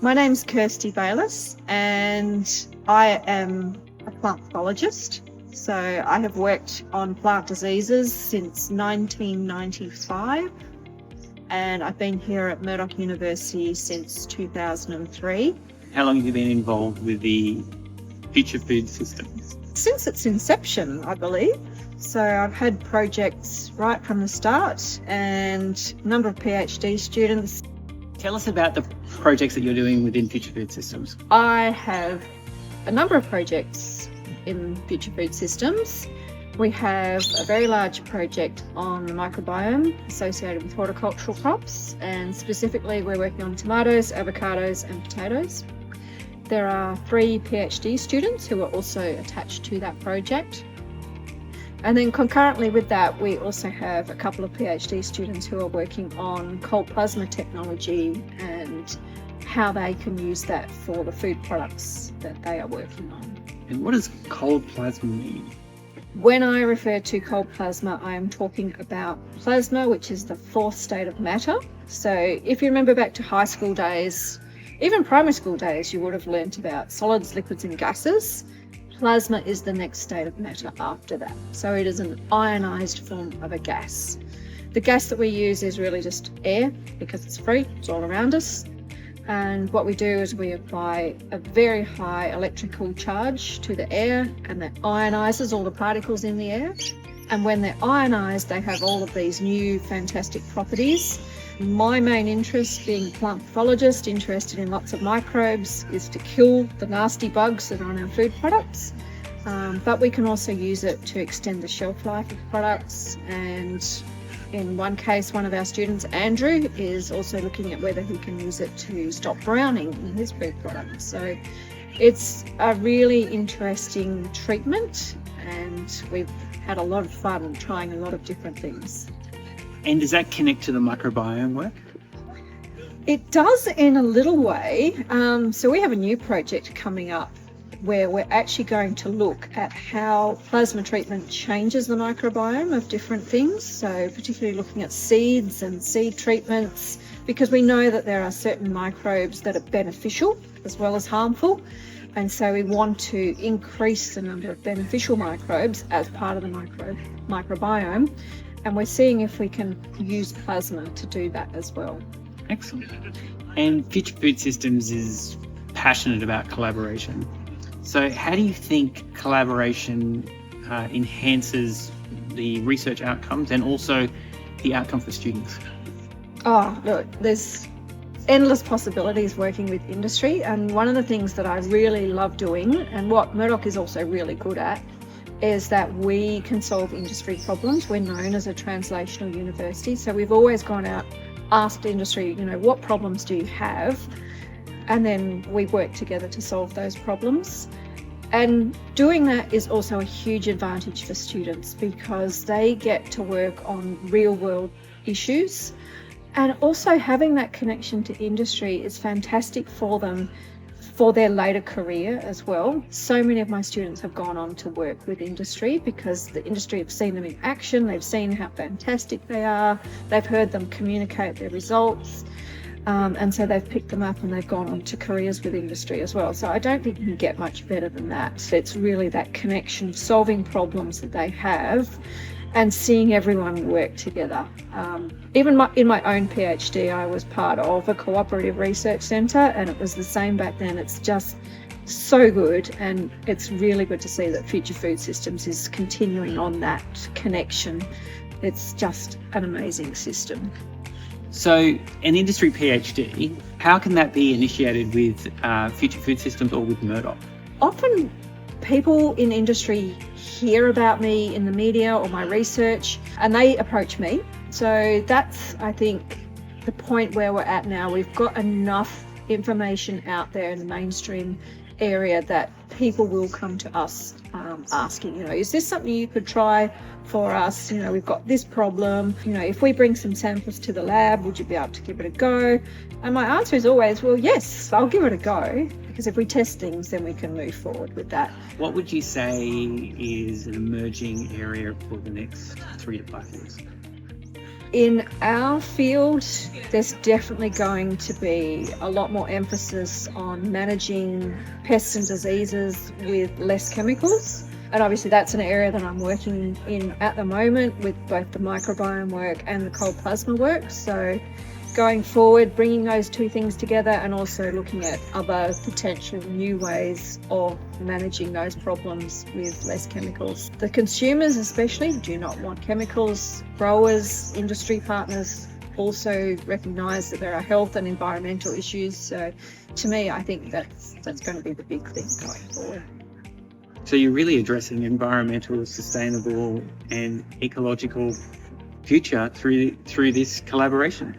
My name's Kirsty Bayliss and I am a plant pathologist. So I have worked on plant diseases since 1995 and I've been here at Murdoch University since 2003. How long have you been involved with the Future Food Systems? Since its inception, I believe. So I've had projects right from the start and a number of PhD students. Tell us about the projects that you're doing within Future Food Systems. I have a number of projects in Future Food Systems. We have a very large project on the microbiome associated with horticultural crops, and specifically we're working on tomatoes, avocados and potatoes. There are 3 PhD students who are also attached to that project. And then concurrently with that, we also have a couple of PhD students who are working on cold plasma technology and how they can use that for the food products that they are working on. And what does cold plasma mean? When I refer to cold plasma, I am talking about plasma, which is the 4th state of matter. So if you remember back to high school days, even primary school days, you would have learnt about solids, liquids and gases. Plasma is the next state of matter after that. So it is an ionized form of a gas. The gas that we use is really just air because it's free, it's all around us. And what we do is we apply a very high electrical charge to the air and that ionizes all the particles in the air. And when they're ionized, they have all of these new fantastic properties. My main interest, being a plant pathologist, interested in lots of microbes, is to kill the nasty bugs that are on our food products. But we can also use it to extend the shelf life of products. And in one case, one of our students, Andrew, is also looking at whether he can use it to stop browning in his food products. So it's a really interesting treatment and we've had a lot of fun trying a lot of different things. And does that connect to the microbiome work? It does in a little way. So we have a new project coming up where we're actually going to look at how plasma treatment changes the microbiome of different things. So particularly looking at seeds and seed treatments, because we know that there are certain microbes that are beneficial as well as harmful. And so we want to increase the number of beneficial microbes as part of the microbiome. And we're seeing if we can use plasma to do that as well. Excellent. And Future Food Systems is passionate about collaboration. So how do you think collaboration enhances the research outcomes and also the outcome for students? Oh, look, there's endless possibilities working with industry. And one of the things that I really love doing, and what Murdoch is also really good at, is that we can solve industry problems. We're known as a translational university, so we've always gone out, asked industry, what problems do you have? And then we work together to solve those problems. And doing that is also a huge advantage for students because they get to work on real world issues. And also having that connection to industry is fantastic for them for their later career as well. So many of my students have gone on to work with industry because the industry have seen them in action, they've seen how fantastic they are, they've heard them communicate their results, and so they've picked them up and they've gone on to careers with industry as well. So I don't think you can get much better than that. It's really that connection, solving problems that they have and seeing everyone work together. Even in my own PhD, I was part of a cooperative research centre and it was the same back then. It's just so good and it's really good to see that Future Food Systems is continuing on that connection. It's just an amazing system. So an industry PhD, how can that be initiated with Future Food Systems or with Murdoch? Often people in industry hear about me in the media or my research and they approach me. So that's, I think, the point where we're at now. We've got enough information out there in the mainstream area that people will come to us asking, is this something you could try for us? We've got this problem. If we bring some samples to the lab, would you be able to give it a go? And my answer is always, well, yes, I'll give it a go. Because if we test things, then we can move forward with that. What would you say is an emerging area for the next 3 to 5 years? In our field, there's definitely going to be a lot more emphasis on managing pests and diseases with less chemicals. And obviously that's an area that I'm working in at the moment with both the microbiome work and the cold plasma work. So going forward, bringing those two things together and also looking at other potential new ways of managing those problems with less chemicals. The consumers especially do not want chemicals. Growers, industry partners also recognise that there are health and environmental issues. So to me, I think that's going to be the big thing going forward. So you're really addressing environmental, sustainable and ecological future through this collaboration.